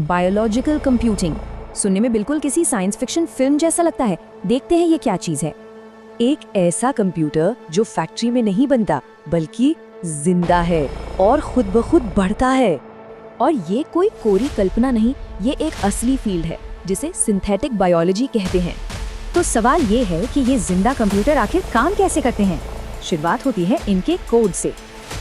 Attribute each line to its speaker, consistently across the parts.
Speaker 1: Biological computing सुनने में बिल्कुल किसी साइंस फिक्शन फिल्म जैसा लगता है। देखते हैं ये क्या चीज है। एक ऐसा कंप्यूटर जो फैक्ट्री में नहीं बनता बल्कि जिंदा है और खुद ब खुद बढ़ता है। और ये कोई कोरी कल्पना नहीं, ये एक असली फील्ड है जिसे सिंथेटिक बायोलॉजी कहते हैं। तो सवाल ये है कि ये जिंदा कंप्यूटर आखिर काम कैसे करते हैं। शुरुआत होती है इनके कोड से।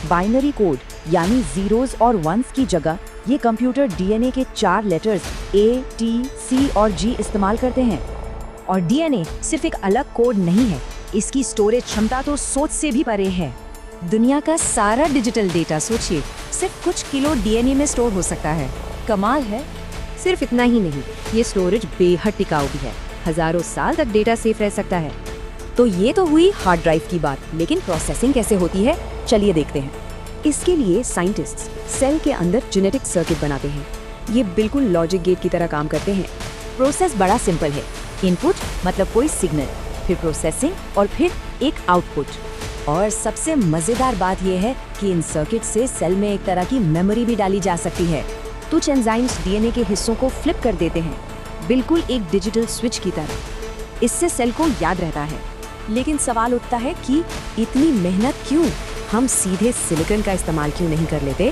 Speaker 1: बाइनरी कोड यानी जीरोस और वंस की जगह ये कंप्यूटर डीएनए के 4 लेटर्स ए, टी, सी और जी इस्तेमाल करते हैं। और डीएनए सिर्फ एक अलग कोड नहीं है, इसकी स्टोरेज क्षमता तो सोच से भी परे है। दुनिया का सारा डिजिटल डेटा सोचिए, सिर्फ कुछ किलो डीएनए में स्टोर हो सकता है। कमाल है। सिर्फ इतना ही नहीं, ये स्टोरेज बेहद टिकाऊ भी है, हजारों साल तक डेटा सेफ रह सकता है। तो ये तो हुई हार्ड ड्राइव की बात, लेकिन प्रोसेसिंग कैसे होती है चलिए देखते हैं। इसके लिए साइंटिस्ट्स सेल के अंदर जेनेटिक सर्किट बनाते हैं। ये बिल्कुल लॉजिक गेट की तरह काम करते हैं। प्रोसेस बड़ा सिंपल है, इनपुट मतलब कोई सिग्नल, फिर प्रोसेसिंग और फिर एक आउटपुट। और सबसे मजेदार बात यह है कि इन सर्किट से सेल में एक तरह की मेमोरी भी डाली जा सकती है। कुछ एंजाइम्स डीएनए के हिस्सों को फ्लिप कर देते हैं, बिल्कुल एक डिजिटल स्विच की तरह। इससे सेल को याद रहता है। लेकिन सवाल उठता है कि इतनी मेहनत क्यों? हम सीधे सिलिकॉन का इस्तेमाल क्यों नहीं कर लेते?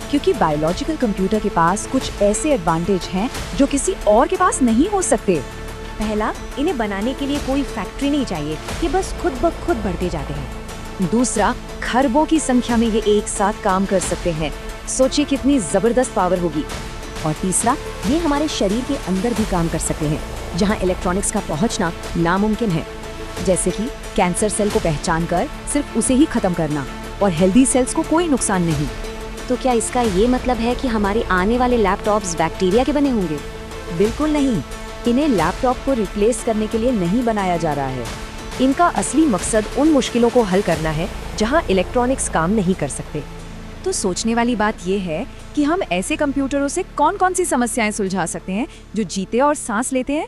Speaker 1: क्योंकि बायोलॉजिकल कंप्यूटर के पास कुछ ऐसे एडवांटेज हैं जो किसी और के पास नहीं हो सकते। पहला, इन्हें बनाने के लिए कोई फैक्ट्री नहीं चाहिए, ये बस खुद ब खुद बढ़ते जाते हैं। दूसरा, खरबों की संख्या में ये एक साथ काम कर सकते हैं। सोचिए कितनी जबरदस्त पावर होगी। और तीसरा, ये हमारे शरीर के अंदर भी काम कर सकते हैं, जहां इलेक्ट्रॉनिक्स का पहुंचना नामुमकिन है। जैसे कि कैंसर सेल को पहचान कर सिर्फ उसे ही खत्म करना, और हेल्दी सेल्स को कोई नुकसान नहीं।
Speaker 2: तो क्या इसका ये मतलब है कि हमारे आने वाले लैपटॉप्स बैक्टीरिया के बने होंगे?
Speaker 1: बिल्कुल नहीं, इन्हें लैपटॉप को रिप्लेस करने के लिए नहीं बनाया जा रहा है। इनका असली मकसद उन मुश्किलों को हल करना है जहां इलेक्ट्रॉनिक्स काम नहीं कर सकते। तो सोचने वाली बात यह है कि हम ऐसे कंप्यूटरों से कौन कौन सी समस्याएं सुलझा सकते हैं जो जीते और सांस लेते हैं।